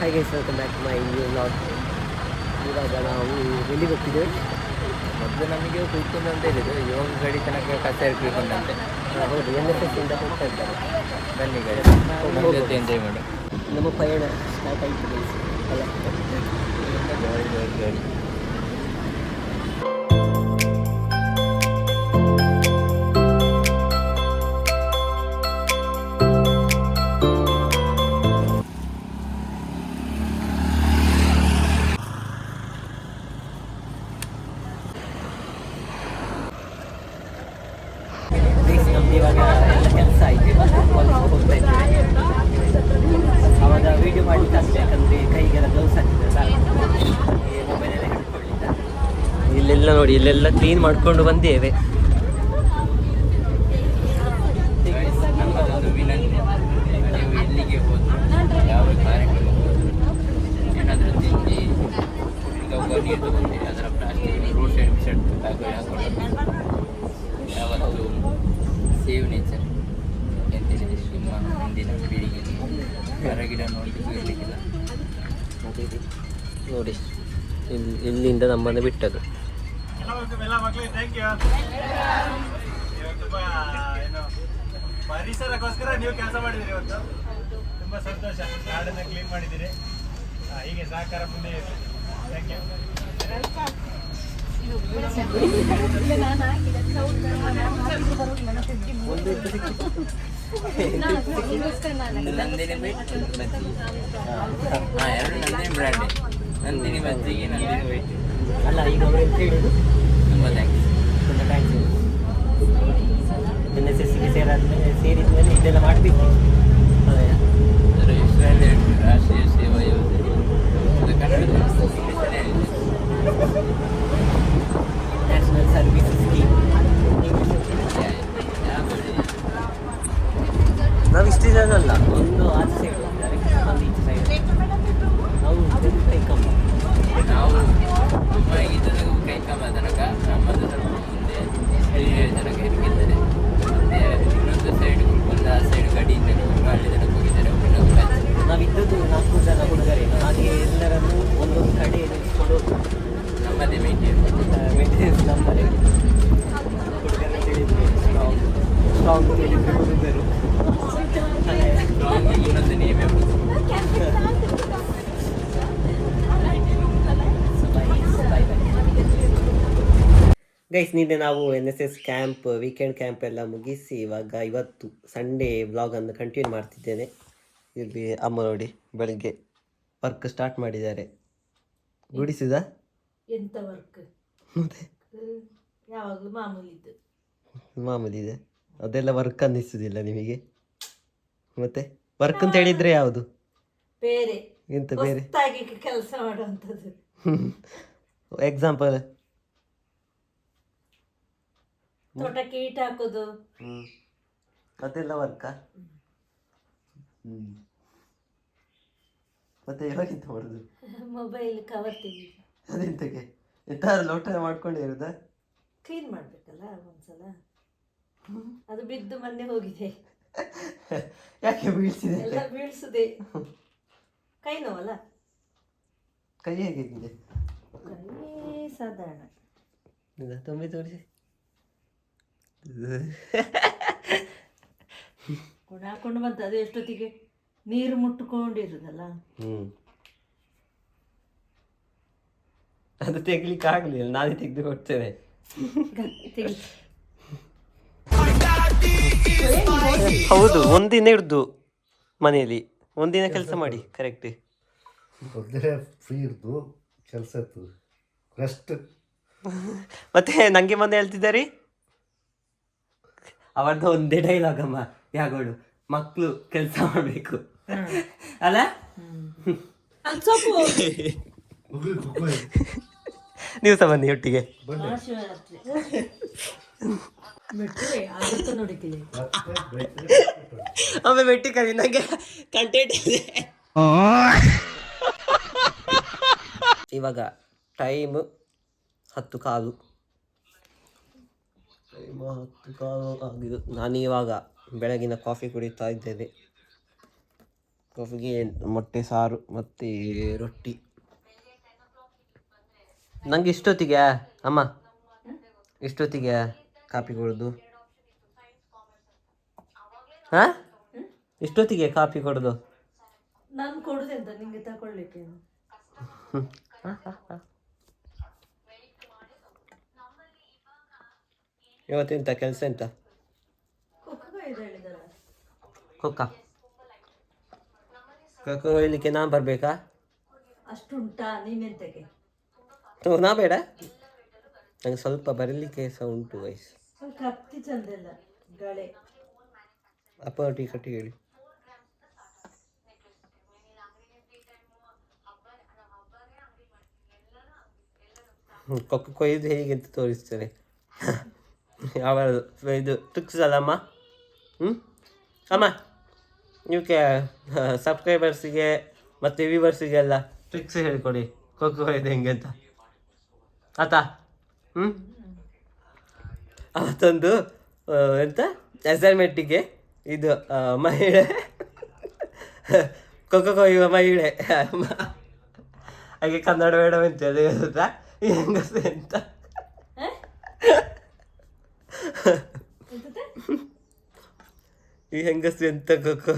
Hi guys, welcome back to my new vlog. ಇವಾಗ ನಾವು ಎಲ್ಲಿಗೆ ಹೋಗ್ತಿದ್ದೇವೆ? ಮೊದಲು ನಮಗೆ ಕೂತ್ಕೊಂಡು ಅಂತ ಹೇಳಿದ್ರು, ಇವಾಗ ಗಡಿ ತನಕ ಕಸ ಇಟ್ಕೊಂಡಂತೆ. ಹೌದು, NSS ಇಂದ ಹೋಗ್ತಾ ಇದ್ದಾರೆ. ಬನ್ನಿ ಗಾಡಿ ನಮ್ಮ ಜೊತೆ ಎಂಜಾಯ್ ಮಾಡು. ನಮ್ಮ ಪಯಣ ಸ್ಟಾರ್ಟ್ ಆಯಿತು ಗೈಸ್. ಅಲ್ಲ, ಗಾಡಿ ಗೈಸ್ ನಮ್ದು ಇವಾಗ ಎಲ್ಲ ಕೆಲಸ ಆಯಿತು. ಕಾಲೇಜ್ಗೆ ಹೋಗ್ತಾ ಇದ್ದೇವೆ. ಅವಾಗ ವೀಡಿಯೋ ಮಾಡಲಿಕ್ಕೆ ಆಗ್ತದೆ, ಯಾಕಂದರೆ ಕೈಗೆಲ್ಲ ಗ್ಲೌಸ್ ಹಾಕಿದ್ದಲ್ಲ, ಮೊಬೈಲೆಲ್ಲ ಹಿಡ್ಕೊಳ್ಳಿಲ್ಲ. ಇಲ್ಲೆಲ್ಲ ನೋಡಿ, ಇಲ್ಲೆಲ್ಲ ಕ್ಲೀನ್ ಮಾಡಿಕೊಂಡು ಬಂದೇವೆ. ನಮ್ಮದೊಂದು ವಿನಂತಿ, ನೀವು ಎಲ್ಲಿಗೆ ಹೋದ್ರು, ಯಾವ ಕಾರ್ಯಕ್ರಮ ಹೋದ್ರು, ಏನಾದರೂ ತಿಂಡಿ ಈಗ ನೀರು ತಗೊಂಡಿರಿ, ಅದರ ಪ್ಲಾಸ್ಟಿಕ್ ರೋಡ್ ಸೈಡ್ ಬಿಸಾಡ್ ಹಾಕೊಂಡು ಯಾವತ್ತು ಸೇವ್ ನೇಚರ್ ಎಂತಿದೆ ನಿಮ್ಮ ಮುಂದಿನ ಪೀಳಿಗೆ ಹೊರಗಿಡ ನೋಡಲಿಕ್ಕೆ ಇರಲಿಕ್ಕಿಲ್ಲ. ನೋಡಿ, ಇಲ್ಲಿಂದ ನಮ್ಮನ್ನು ಬಿಟ್ಟದ್ದು. ಪರಿಸರಕ್ಕೋಸ್ಕರ ನೀವು ಕೆಲಸ ಮಾಡಿದಿರಿ ಇವತ್ತು. ತುಂಬ ಸಂತೋಷ. ನಾಡನ್ನು ಕ್ಲೀನ್ ಮಾಡಿದ್ದೀರಿ. ಹೀಗೆ ಸಹಕಾರ ಮುಂದೆ ಇರಲಿ. Thank you. ನಂದಿನಿ ಬೈಟ್ ಬಜ್ಜಿ, ಎರಡು ನಂದಿನಿ ಬ್ರ್ಯಾಂಡೆ, ನಂದಿನಿ ಬಜ್ಜಿಗೆ ನಂದಿನಿ ಬೈಟ್. ಅಲ್ಲ, ಈಗ ಅವರು ಎಂತ ಹೇಳೋದು? ತುಂಬ ಥ್ಯಾಂಕ್ಸ್. ತುಂಬ ಥ್ಯಾಂಕ್ಸ್. NSSಗೆ ಸೇರಿದ ಮೇಲೆ ಇದೆಲ್ಲ ಮಾಡಬೇಕು. ಅದೇ ಅದರ ಹೆಸರಲ್ಲೇ ಉಂಟು, ರಾಷ್ಟ್ರೀಯ ಸೇವಾ ಯೋಜನೆ. ಅದು ಕನ್ನಡದಲ್ಲಿ ಇಂಗ್ಲೀಷಲ್ಲೇ ಹೇಳಿದೆ, ನ್ಯಾಷನಲ್ ಸರ್ವಿಸ್ ಸ್ಕೀಮ್. ನಾವು ಇಷ್ಟು ಜನ ಅಲ್ಲ, ಒಂದು ಆಚೆ ಸೈಡ್ ಹೋಗಿದ್ದಾರೆ, ಒಂದು ಈಚೆ ಸೈಡ್. ನಾವು ಕೈ ಕಮ್ಮ. ನಾವು ನಮ್ಮ ಇದನ್ನು ಕೈ ಕಮ್ಮ ತನಕ, ನಮ್ಮದು ಸ್ವಲ್ಪ ಮುಂದೆ ಹಳ್ಳಿ ತನಕ ಇರುತ್ತಿದ್ದಾರೆ. ಮತ್ತೆ ಇನ್ನೊಂದು ಸೈಡ್ ಒಂದು ಆ ಸೈಡ್ ಗಡಿಯಿಂದ ಹಳ್ಳಿ ತನಕ ಹೋಗಿದ್ದಾರೆ. ಇನ್ನೊಂದು ಬ್ಯಾಚ್ ನಾವಿದ್ದದ್ದು 4 ಜನ ಹುಡುಗರೇನು, ಹಾಗೆ ಎಲ್ಲರನ್ನು ಒಂದೊಂದು ಕಡೆ ನಿಲ್ಲಿಸ್ಕೊಂಡು ನಮ್ಮದೇ ಮೇಂಟೆನೆನ್ಸ್ ನಮ್ಮದೇ ಹುಡುಗರು ಹೇಳಿದ್ರು. ಸ್ಟ್ರಾಂಗ್ ಹೇಳಿದ್ರು ಹುಡುಗರು. ಇನ್ನೊಂದು ನೇಮೇ ಗೈಸ್, ನಿನ್ನೆ ನಾವು NSS ಕ್ಯಾಂಪ್, ವೀಕೆಂಡ್ ಕ್ಯಾಂಪ್ ಎಲ್ಲ ಮುಗಿಸಿ ಇವಾಗ ಇವತ್ತು ಸಂಡೇ ವ್ಲಾಗನ್ನು ಕಂಟಿನ್ಯೂ ಮಾಡ್ತಿದ್ದೇನೆ. ಇಲ್ಲಿ ಅಮ್ಮ ನೋಡಿ, ಬೆಳಿಗ್ಗೆ ವರ್ಕ್ ಸ್ಟಾರ್ಟ್ ಮಾಡಿದ್ದಾರೆ. ಗುಡಿಸಿದ ಎಂತ ವರ್ಕ್ ಮತ್ತೆ ಯಾವಾಗಲೂ ಮಾಮೂಲಿದ್ದು ಮಾಮೂಲಿ ಇದೆ, ಅದೆಲ್ಲ ವರ್ಕ್ ಅನ್ನಿಸುವುದಿಲ್ಲ ನಿಮಗೆ? ಮತ್ತೆ ವರ್ಕ್ ಅಂತ ಹೇಳಿದ್ರೆ ಯಾವುದು? ಬೇರೆ ಎಂತ ಬೇರೆ ಕೆಲಸ ಮಾಡುವಂಥದ್ದು. ಎಕ್ಸಾಂಪಲ್? ತೋಟಕ್ಕೆ ಈಟ್ ಹಾಕೋದು. ಅದೆಲ್ಲ ವರ್ಕಾ? ಮತ್ತೆ ಯಾವಾಗ ಎಂತ ಮಾಡೋದು? ಮೊಬೈಲ್ ಕವರ್ ತೆಗಿ. ಅದೆಂತಕ್ಕೆ? ಎಂತಾದ್ರು ಲೋಟ ಮಾಡ್ಕೊಂಡೇ ಇರುದಾ? ಕ್ಲೀನ್ ಮಾಡಬೇಕಲ್ಲ ಒಂದ್ಸಲ. ಅದು ಬಿದ್ದು ಮೊನ್ನೆ ಹೋಗಿದೆ. ಯಾಕೆ ಬೀಳ್ಸಿದೆ? ಎಲ್ಲ ಬೀಳ್ಸುದೆ. ಕೈ ನೋವಲ್ಲ? ಕೈ ಹೇಗಿದೆ? ಕೈ ಸಾಧಾರಣ. ತೊಂಬೈ ತೋರಿಸಿ. ಹಾಕೊಂಡು ಬಂತು. ಅದು ಎಷ್ಟೊತ್ತಿಗೆ ನೀರು ಮುಟ್ಟುಕೊಂಡಿರುದಲ್ಲ. ಅದು ತೆಗಿಲಿಕ್ಕೆ ಆಗಲಿಲ್ಲ, ನಾನೇ ತೆಗೆದು ಕೊಡ್ತೇನೆ. ಹೌದು, ಒಂದಿನ ಇಡ್ದು ಮನೆಯಲ್ಲಿ ಒಂದಿನ ಕೆಲಸ ಮಾಡಿ ಕರೆಕ್ಟ್. ಫ್ರೀ ಇರ್ದು ಕೆಲಸ ಇತ್ತು ರೆಸ್ಟ್. ಮತ್ತೆ ನಂಗೆ ಮೊನ್ನೆ ಹೇಳ್ತಿದ್ದಾರೆ, ಅವರದ್ದು ಒಂದೇ ಡೈಲಾಗ್ ಅಮ್ಮ ಯಾಗೋಡು, ಮಕ್ಕಳು ಕೆಲಸ ಮಾಡಬೇಕು ಅಲ್ಲ. ನೀವು ಸಹ ಬನ್ನಿ ಒಟ್ಟಿಗೆ. ಒಮ್ಮೆ ಮೆಟ್ಟಿ ಕರಿ, ನಂಗೆ ಕಂಟೆಂಟ್ ಇದೆ. ಇವಾಗ ಟೈಮ್ 10:15 ಆಗಿದೆ. ನಾನಿವಾಗ ಬೆಳಗಿನ ಕಾಫಿ ಕುಡಿತಾ ಇದ್ದೇನೆ. ಕಾಫಿಗೆ ಮೊಟ್ಟೆ ಸಾರು ಮತ್ತು ರೊಟ್ಟಿ. ನನಗೆ ಇಷ್ಟೊತ್ತಿಗೆ ಅಮ್ಮ ಇಷ್ಟೊತ್ತಿಗೆ ಕಾಫಿ ಕೊಡೋದು? ಹಾಂ, ಇಷ್ಟೊತ್ತಿಗೆ ಕಾಫಿ ಕೊಡೋದು? ನಾನು ಕೊಡುದೆಂತ ನಿಂಗೆ ತಗೊಳ್ಳಿಕ್ಕೆ? ಇವತ್ತೆಂತ ಕೆಲಸ ಎಂತ? ಕೊಕ್ಕ ಕೊಯ್ಲಿಕ್ಕೆ ನಾ ಬರಬೇಕಾ? ಅಷ್ಟುಂಟಾ ನೀನೆಂತಕ್ಕೆ? ನಾ ಬೇಡ, ನಂಗೆ ಸ್ವಲ್ಪ ಬರಲಿಕ್ಕೆ ಸಹ ಉಂಟು ವಯಸ್ಸು. ಕತ್ತಿ ಚಂದಿಲ್ಲ ಗಳೆ. ಅಪ್ಪ ಟೀ ಕಟ್ಟಿ ಹೇಳಿ. ಕೊಕ್ಕ ಕೊಯ್ದು ಹೇಗೆ ಅಂತ ತೋರಿಸ್ತಾರೆ. ಅವರ ಇದು ಟ್ರಿಕ್ಸ್ ಅಲ್ಲಮ್ಮ. ಅಮ್ಮ ಇವಕ್ಕೆ ಸಬ್ಸ್ಕ್ರೈಬರ್ಸಿಗೆ ಮತ್ತು ವ್ಯೂವರ್ಸಿಗೆಲ್ಲ ಟ್ರಿಕ್ಸ್ ಹೇಳಿಕೊಡಿ, ಕೊಕ್ಕ ಕೊಯ್ದು ಹೆಂಗೆ ಅಂತ ಆತಾ. ಅವತ್ತೊಂದು ಎಂತ ಅಸೈನ್ಮೆಂಟಿಗೆ ಇದು ಮಹಿಳೆ ಕೊಕ್ಕ ಕೊಯ್ಯುವ ಮಹಿಳೆ ಹಾಗೆ ಕನ್ನಡ ಮೇಡಮ್ ಅಂತ ಗೊತ್ತಾ? ಈ ಹೆಂಗಸು ಎಂತ ಈ ಹೆಂಗಸು ಎಂತ ಕೊಕ್ಕ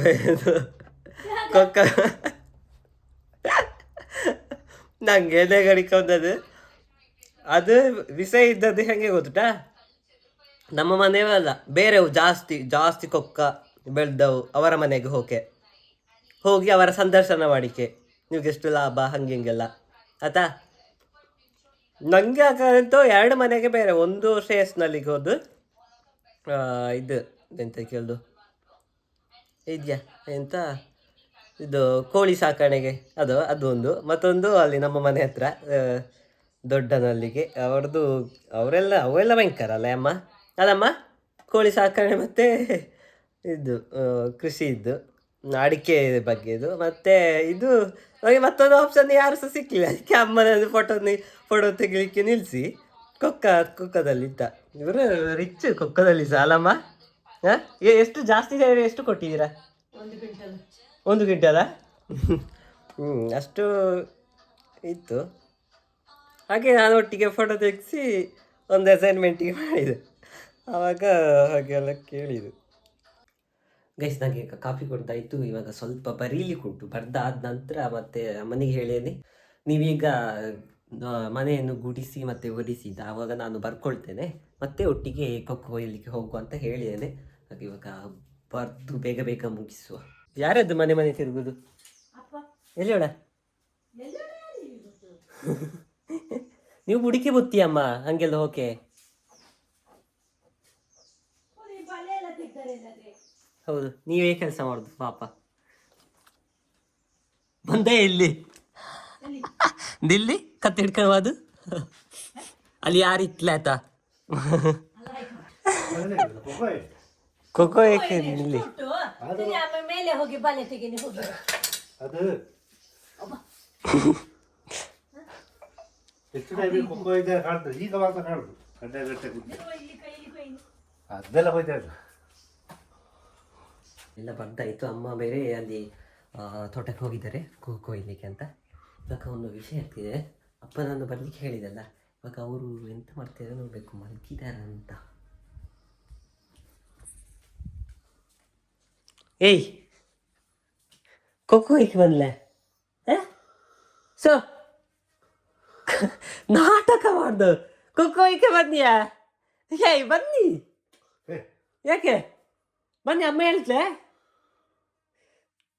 ಕೊಕ್ಕ ನಂಗೆ ನೆಗಡಿಕೊಂಡದು. ಅದು ವಿಷಯ ಇದ್ದದ್ದು ಹೆಂಗೆ ಗೊತ್ತುಟಾ? ನಮ್ಮ ಮನೆಯವಲ್ಲ, ಬೇರೆವು ಜಾಸ್ತಿ ಕೊಕ್ಕ ಬೆಳೆದವು ಅವರ ಮನೆಗೆ ಹೋಗಿ ಅವರ ಸಂದರ್ಶನ ಮಾಡಿಕೆ, ನಿಮ್ಗೆ ಎಷ್ಟು ಲಾಭ ಹಂಗೆ ಹಿಂಗೆಲ್ಲ ಆಯ್ತಾ. ನನಗೆ ಯಾಕಂತೂ 2 ಮನೆಗೆ ಬೇರೆ, ಒಂದು ಶ್ರೇಯಸ್ನಲ್ಲಿಗೆ ಹೋದು ಇದು ಎಂತ ಕೇಳ್ದು ಇದೆಯಾ ಎಂತ ಇದು ಕೋಳಿ ಸಾಕಾಣೆಗೆ ಅದೊಂದು, ಮತ್ತೊಂದು ಅಲ್ಲಿ ನಮ್ಮ ಮನೆ ಹತ್ರ ದೊಡ್ಡನಲ್ಲಿಗೆ ಅವೆಲ್ಲ ಭಯಂಕರ ಅಲ್ಲ ಅಮ್ಮ? ಅದಮ್ಮ ಕೋಳಿ ಸಾಕಣೆ ಮತ್ತು ಇದು ಕೃಷಿ ಇದ್ದು ಅಡಿಕೆ ಬಗ್ಗೆದು. ಮತ್ತು ಇದು ನನಗೆ ಮತ್ತೊಂದು ಆಪ್ಷನ್ ಯಾರು ಸಹ ಸಿಕ್ಕಲಿಲ್ಲ. ಅದಕ್ಕೆ ಅಮ್ಮನದು ಫೋಟೋ ತೆಗಿಲಿಕ್ಕೆ ನಿಲ್ಲಿಸಿ ಕೊಕ್ಕದಲ್ಲಿದ್ದ. ಇವರು ರಿಚ್ ಕೊಕ್ಕದಲ್ಲಿ ಸಹ ಅಲ್ಲಮ್ಮ? ಹಾಂ, ಎಷ್ಟು ಜಾಸ್ತಿ ಎಷ್ಟು ಕೊಟ್ಟಿದ್ದೀರಾ? 1 ಕ್ವಿಂಟಲ? ಅಷ್ಟು ಇತ್ತು. ಹಾಗೆ ನಾನು ಒಟ್ಟಿಗೆ ಫೋಟೋ ತೆಗೆಸಿ ಒಂದು ಅಸೈನ್ಮೆಂಟಿಗೆ ಮಾಡಿದೆ. ಆವಾಗ ಹಾಗೆಲ್ಲ ಕೇಳಿದ್ದು. ಗೈಸ್, ನನಗೆ ಈಗ ಕಾಫಿ ಕೊಡ್ತಾಯಿತ್ತು. ಇವಾಗ ಸ್ವಲ್ಪ ಬರೀಲಿಕ್ಕುಂಟು. ಬರ್ದಾದ ನಂತರ ಮತ್ತೆ ಅಮ್ಮನಿಗೆ ಹೇಳಿದ್ದೀನಿ, ನೀವೀಗ ಮನೆಯನ್ನು ಗುಡಿಸಿ ಮತ್ತು ಒರೆಸಿದ ಆವಾಗ ನಾನು ಬರ್ಕೊಳ್ತೇನೆ, ಮತ್ತೆ ಒಟ್ಟಿಗೆ ಕೊಕ್ಕ ಕೊಯ್ಯಲಿಕ್ಕೆ ಹೋಗುವ ಅಂತ ಹೇಳಿದ್ದೇನೆ. ಹಾಗೆ ಇವಾಗ ಬರ್ದು ಬೇಗ ಮುಗಿಸುವ. ಯಾರದ್ದು ಮನೆ ತಿರುಗುದು? ಎಲ್ಲಿ ಹೇಳ? ನೀವು ಹುಡುಕಿ ಬುತ್ತಿ ಅಮ್ಮ, ಹಂಗೆಲ್ಲ ಓಕೆ. ಹೌದು, ನೀವೇ ಕೆಲಸ ಮಾಡುದು ಪಾಪ. ಬಂದೇ ಇಲ್ಲಿ ದಿಲ್ಲಿ ಕತ್ತೆ ಹಿಡ್ಕೊಳ್ಳೋದು ಅಲ್ಲಿ ಯಾರಿತ್ಲ ಆಯ್ತಾ? ಕೊಕ್ಕೋ ಏಕೆ ಇಲ್ಲಿ? ಮೇಲೆ ಹೋಗಿ ಬಾಲೆ ತೆಗೀನಿ ಹೋಗಿ. ಅದು ಎಷ್ಟು ಟೈಮಿಗೆ ಕೊಕ್ಕೋ ಇದೆ ಕಾಣ್ತದೆ, ಈಗ ಮಾತ್ರ ಕಾಣುದು. ಗಂಟೆ ಅದೆಲ್ಲ ಹೋಯ್ತಾ ಇಲ್ಲ. ಎಲ್ಲ ಬರ್ದಾಯಿತು. ಅಮ್ಮ ಬೇರೆ ಅಲ್ಲಿ ತೋಟಕ್ಕೆ ಹೋಗಿದ್ದಾರೆ ಕೊಯ್ಲಿಕ್ಕೆ ಅಂತ. ಇವಾಗ ಒಂದು ವಿಷಯ ಆಗ್ತಿದೆ. ಅಪ್ಪ ನಾನು ಬರಲಿಕ್ಕೆ ಹೇಳಿದೆಲ್ಲ, ಇವಾಗ ಅವರು ಎಂತ ಮಾಡ್ತಿದ್ದಾರೆ ನೋಡಬೇಕು, ಮಲಗಿದ್ದಾರೆ ಅಂತ. ಏಯ್, ಕೊಯ್ಲಿಕ್ಕೆ ಬಂದ್ಲೆ? ಸೊ ನಾಟಕ ಮಾಡ್ದು ಕೊಯ್ಲಿಕ್ಕೆ ಬಂದಿಯಾ? ಏಯ್ ಬನ್ನಿ, ಯಾಕೆ ಬನ್ನಿ, ಅಮ್ಮ ಹೇಳ್ತಲೆ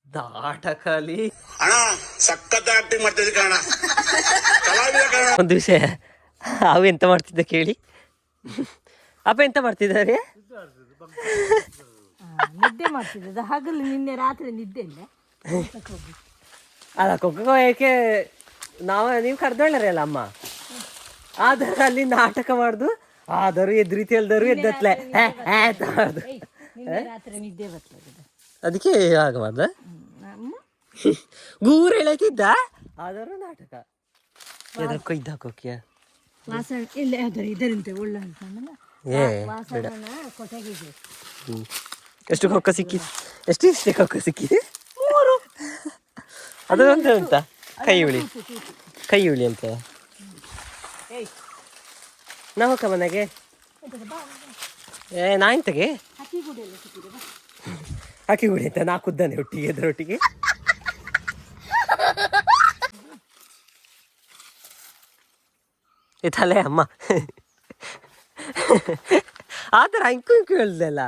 ನಾಟಕ ಅಲ್ಲಿ ಒಂದು ವಿಷಯ. ಅವು ಎಂತ ಮಾಡ್ತಿದ್ದ ಕೇಳಿ, ಅಪ್ಪ ಎಂತ ಮಾಡ್ತಿದ್ದಾರೆ? ನಿದ್ದೆ ಮಾಡ್ತಿದ್ದ ಹಗಲು, ನಿನ್ನೆ ರಾತ್ರಿ ನಿದ್ದೆ ಇಲ್ಲ. ಅಲ್ಲ, ಕೊಕ್ಕ ಕೊಯ್ಯಕ್ಕೆ ನೀವು ಕರೆದೊಳ್ಳರಿ ಅಲ್ಲ ಅಮ್ಮ, ಆದರೂ ಅಲ್ಲಿ ನಾಟಕ ಮಾಡುದು. ಆದರೂ ಎದ್ರಿ ತೆಲ್ದರು ಎದ್ದತ್ಲೆ ರಾತ್ರಿ ನಿದ್ದೆ ಬರ್ತದೆ, ಅದಕ್ಕೆ ಆಗಬಾರ್ದ. ಗೂರು ಹೇಳಕ್ಕಿದ್ದ, ಆದರೂ ನಾಟಕ ಎದ್ರ ಕೊಯ್ದು ಹಾಕೋಕೆ ವಾಸನ ಇಲ್ಲ ಇದರಂತೆ ಒಳ್ಳೆ ಎಷ್ಟು ಕೊಕ್ಕ ಸಿಕ್ಕಿ? ಎಷ್ಟು ಕೊಕ್ಕ ಸಿಕ್ಕಿದೆ? 3. ಅದು ಒಂದು ಅಂತ ಕೈ ಹುಳಿ ಅಂತ ನಾವಕ್ಕ ಮನೆಗೆ ನಾಯಿಂತಗೆ ಹಾಕಿ ಗುಡಿ ಅಂತ ನಾ ಕುದ್ದಾನೆ ಒಟ್ಟಿಗೆ ಅದರೊಟ್ಟಿಗೆ ತಲೆ ಅಮ್ಮ ಆ ಥರ ಇಂಕು ಹೇಳ್ದಲ್ಲ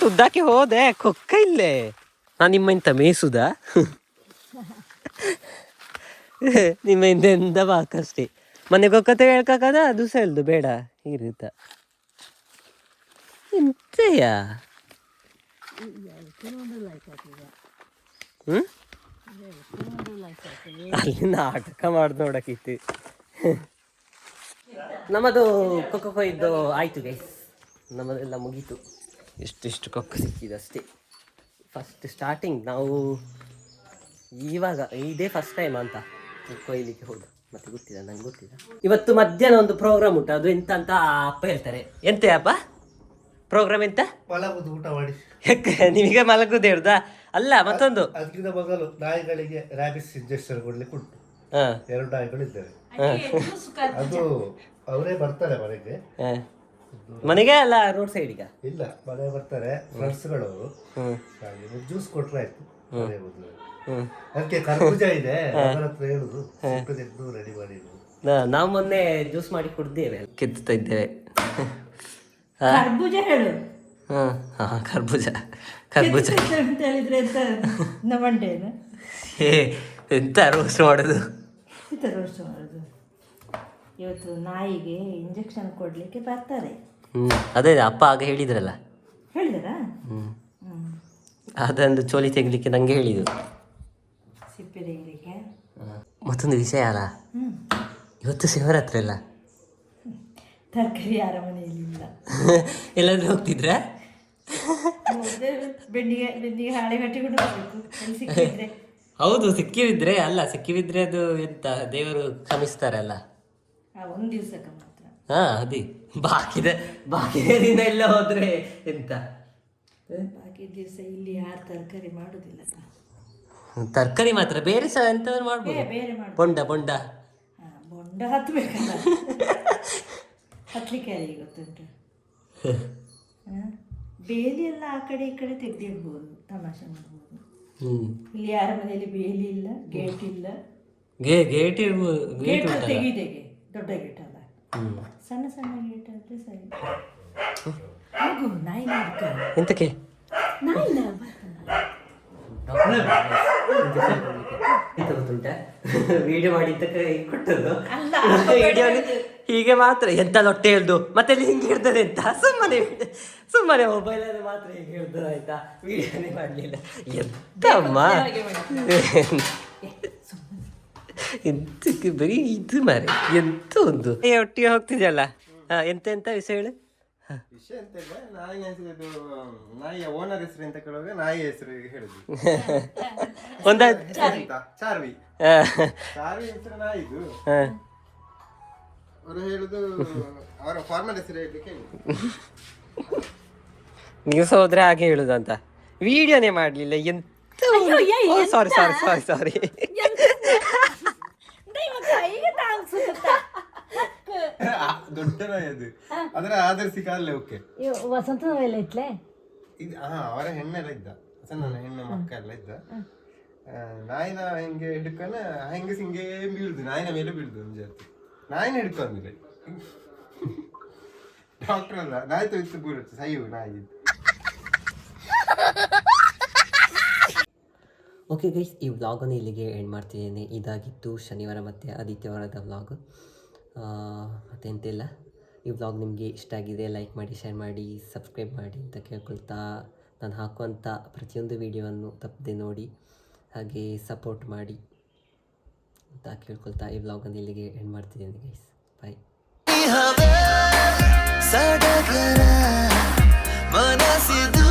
ಉದ್ದಕ್ಕೆ ಹೋದೆ ಕೊಕ್ಕ ಇಲ್ಲೇ ನಾನು ನಿಮ್ಮಿಂದ ಮೇಯಿಸುದ ನಿಮ್ಮಿಂದ ಎಂದ ಬಾಕಷ್ಟೇ ಮೊನ್ನೆ ಕೊಕ್ಕತ್ತೆ ಹೇಳ್ಕದ ಅದು ಸಹ ಹೇಳ್ದು ಬೇಡ ಇರುತ್ತ ಎಂತೆಯ ಅಲ್ಲಿ ನಾಟಕ ಮಾಡ್ದು ನೋಡಕ್ಕಿತ್ತು ನಮ್ಮದು ಕೊಕ್ಕ ಕೊಯ್ದು ಆಯ್ತು ಗೈಸ್ ನಮ್ಮದೆಲ್ಲ ಮುಗೀತು ಎಷ್ಟು ಕೊಕ್ಕ ಸಿಕ್ಕಿದಷ್ಟೇ ಫಸ್ಟ್ ಸ್ಟಾರ್ಟಿಂಗ್ ನಾವು ಇವಾಗ ಇದೇ ಫಸ್ಟ್ ಟೈಮ್ ಅಂತ ಕೊಯ್ಲಿಕ್ಕೆ ಹೋದು ಮತ್ತೆ ಗೊತ್ತಿಲ್ಲ ನಂಗೆ ಗೊತ್ತಿಲ್ಲ ಇವತ್ತು ಮಧ್ಯಾಹ್ನ ಒಂದು ಪ್ರೋಗ್ರಾಮ್ ಉಂಟು ಅದು ಎಂತ ಅಂತ ಅಪ್ಪ ಹೇಳ್ತಾರೆ ಎಂತ ಅಪ್ಪ ಪ್ರೋಗ್ರಾಮ್ ಎಂತ ಮಲಗುದು ಊಟ ಮಾಡಿ ಯಾಕೆ ನಿಮಗೆ ಮಲಗುದು ಹೇಳ್ದ ಅಲ್ಲ ಮತ್ತೊಂದು ಅದಕ್ಕಿಂತ ಮೊದಲು ನಾಯಿಗಳಿಗೆ ರ್ಯಾಬಿಸ್ ಇಂಜೆಕ್ಷನ್ ಕೊಡ್ಲಿಕ್ಕೆ ಉಂಟು 2 ನಾಯಿಗಳಿದ್ದಾರೆ ಅದು ಅವರೇ ಬರ್ತಾರೆ ಮನೆಗೆ ಮನೆಗೆ ಅಲ್ಲ ರೋಡ್ ಸೈಡಿಗ ಇಲ್ಲ ಮನೆ ಬರ್ತಾರೆ ಫ್ರೆಂಡ್ಸ್ಗಳವರು ಜ್ಯೂಸ್ ಕೊಟ್ರೆ ಆಯ್ತು ಅದಕ್ಕೆ ಕರ್ಬೂಜ ಇದೆ ಅದರ ಹತ್ರ ಹೇಳುದು ರೆಡಿ ಮಾಡಿ ನಾವು ಮೊನ್ನೆ ಜ್ಯೂಸ್ ಮಾಡಿ ಕುಡ್ದೇವೆ ಕೆತ್ತಾ ಇದ್ದೇವೆ ಕರ್ಬೂಜ ಹೇಳು ಕರ್ಬೂಜ ಅಂತ ಹೇಳಿದ್ರೆ ಎಂತ ನವಂಡೇನ ಎಂತ ರೋಸ್ಟ್ ಮಾಡೋದು ಈ ಥರ ರೋಸ್ಟ್ ಮಾಡೋದು ಇವತ್ತು ನಾಯಿಗೆ ಇಂಜೆಕ್ಷನ್ ಕೊಡ್ಲಿಕ್ಕೆ ಬರ್ತಾರೆ ಅದೇ ಅಪ್ಪ ಆಗ ಹೇಳಿದ್ರಲ್ಲ ಹೇಳಿದಾರಾ ಅದೊಂದು ಚೋಲಿ ತೆಗಿಲಿಕ್ಕೆ ನಂಗೆ ಹೇಳಿದ್ರು ಸಿಪ್ಪೆ ತೆಗಿಲಿಕ್ಕೆ ಮತ್ತೊಂದು ವಿಷಯ ಅಲ್ಲ ಇವತ್ತು ಶಿವರಾತ್ರಿ ಅಲ್ಲ ತರಕಾರಿ ಯಾರ ಮನೆಯಲ್ಲಿ ಇಲ್ಲ ಎಲ್ಲಾದ್ರೂ ಹೋಗ್ತಿದ್ರ ಬೆಂಡಿಗೆ ಹಾಳೆ ಕಟ್ಟಿಕೊಂಡು ಬರಬೇಕು ಸಿಕ್ಕಿದ್ರೆ ಹೌದು ಸಿಕ್ಕಿವಿದ್ರೆ ಅಲ್ಲ ಸಿಕ್ಕಿವಿದ್ರೆ ಅದು ಎಂತ ದೇವರು ಕ್ಷಮಿಸ್ತಾರಲ್ಲ ಒಂದು ದಿವಸಕ್ಕೆ ಮಾತ್ರ ಅದೇ ಬಾಕಿ ದಿನ ಎಲ್ಲ ಹೋದ್ರೆ ಎಂತ ಬಾಕಿ ದಿವಸ ಇಲ್ಲಿ ಯಾರು ತರಕಾರಿ ಮಾಡುದಿಲ್ಲ ತರಕಾರಿ ಮಾತ್ರ ಬೇರೆ ಸಹ ಎಂತ ಮಾಡ್ಬೋದು ಬೇರೆ ಮಾಡಿ ಬೊಂಡ ಬೊಂಡ ಹತ್ಬೇಕಲ್ಲ ಹತ್ಲಿಕ್ಕೆ ಯಾರಿಗೆ ಗೊತ್ತುಂಟು ಬೇಲಿ ಎಲ್ಲ ಆ ಕಡೆ ಈ ಕಡೆ ತೆಗೆದಿಡ್ಬೋದು ತಮಾಷೆ ಮಾಡ್ಬೋದು ಇಲ್ಲಿ ಯಾರ ಮನೆಯಲ್ಲಿ ಬೇಲಿ ಇಲ್ಲ ಗೇಟ್ ಇಲ್ಲ ಗೇಟ್ ಗೇಟ್ ತೆಗೀದೆಗೆ ದೊಡ್ಡ ಗೇಟ್ ಅಲ್ಲ ಸಣ್ಣ ಸಣ್ಣ ಗೇಟ್ ಆದ್ರೆ ಸರಿ ಹೋಗು ನಾಯಿ ಎಂತಕ್ಕೆ ನಾಯಿನ ಎಂತ ಗೊತ್ತುಂಟ ವಿಡಿಯೋ ಮಾಡಿದ್ದಕ್ಕೆ ಕೊಟ್ಟದ್ದು ಅಲ್ಲ ಹೀಗೆ ಮಾತ್ರ ಎಂತ ಹೊಟ್ಟೆ ಹೇಳ್ದು ಮತ್ತೆ ಹಿಂಗೆ ಹಿಡ್ದದೆ ಅಂತ ಸುಮ್ಮನೆ ಮೊಬೈಲಲ್ಲಿ ಮಾತ್ರ ಹೀಗೆ ಹಿಡ್ದು ಆಯ್ತಾ ವಿಡಿಯೋನೇ ಮಾಡಲಿಲ್ಲ ಎಂತಮ್ಮ ಎಂತಕ್ಕೆ ಬರೀ ಇದು ಮಾರೆ ಎಂತ ಒಂದು ಒಟ್ಟಿಗೆ ಹೋಗ್ತಿದ್ಯಲ್ಲ ಎಂತ ವಿಷಯ ಹೇಳು ವಿಷಯ ಅಂತ ಇಲ್ಲ ನಾಯಿ ಹೆಸರು ನಾಯಿಯ ಓನರ್ ಹೆಸರು ಅಂತ ಕೇಳುವಾಗ ನಾಯಿ ಹೆಸರು ಹೇಳುದು ಚಾರ್ವಿ ಹೆಸರು ನಾಯಿದು ಅವರು ಹೇಳುದು ಅವರ ಫಾರ್ಮಲ್ ಹೆಸರು ಹೇಳಲಿಕ್ಕೆ ನೀವು ಹೋದ್ರೆ ಹಾಗೆ ಹೇಳುದಂತ ವಿಡಿಯೋನೇ ಮಾಡ್ಲಿಲ್ಲ ಎಂತ ಸಾರಿ ದೊಡ್ಡ ನಾಯಿ ಅದು ಅದರ ಆಧರಿಸಿ ಕಾಲೇ ಓಕೆ ವಸಂತ ಇತ್ಲೆ ಅವರ ಹೆಣ್ಣೆಲ್ಲ ಇದ್ದ ಸಣ್ಣ ಹೆಣ್ಣು ಮಕ್ಕ ಎಲ್ಲ ಇದ್ದ ನಾಯಿನ ಹಿಂಗೆ ಹಿಡ್ಕೊಂಡ ಹೆಂಗಸ್ ಹಿಂಗೆ ಬೀಳುದು ನಾಯಿನ ಮೇಲೆ ಬೀಳುದು ಒಂದು ಜಾತಿ ನಾಯಿನ ಹಿಡ್ಕೊಂಡ್ರೆ ಡಾಕ್ಟರ್ ಅಲ್ಲ ನಾಯಿ ತೊಯ್ತು ಬೀಳುತ್ತೆ ಸೈವು ನಾಯಿ. ಓಕೆ ಗೈಸ್, ಈ ವ್ಲಾಗನ್ನು ಇಲ್ಲಿಗೆ ಎಂಡ್ ಮಾಡ್ತಿದ್ದೇನೆ. ಇದಾಗಿತ್ತು ಶನಿವಾರ ಮತ್ತು ಆದಿತ್ಯವಾರದ ವ್ಲಾಗ್. ಮತ್ತೆಂತಿಲ್ಲ, ಈ ವ್ಲಾಗ್ ನಿಮಗೆ ಇಷ್ಟ ಆಗಿದೆ ಲೈಕ್ ಮಾಡಿ, ಶೇರ್ ಮಾಡಿ, ಸಬ್ಸ್ಕ್ರೈಬ್ ಮಾಡಿ ಅಂತ ಕೇಳ್ಕೊಳ್ತಾ, ನಾನು ಹಾಕುವಂಥ ಪ್ರತಿಯೊಂದು ವಿಡಿಯೋವನ್ನು ತಪ್ಪದೆ ನೋಡಿ ಹಾಗೆ ಸಪೋರ್ಟ್ ಮಾಡಿ ಅಂತ ಕೇಳ್ಕೊಳ್ತಾ ಈ ವ್ಲಾಗನ್ನು ಇಲ್ಲಿಗೆ ಎಂಡ್ ಮಾಡ್ತಿದ್ದೇನೆ ಗೈಸ್. ಬಾಯ್. ಸಡಗರ ಮನಸ್ಸಿದು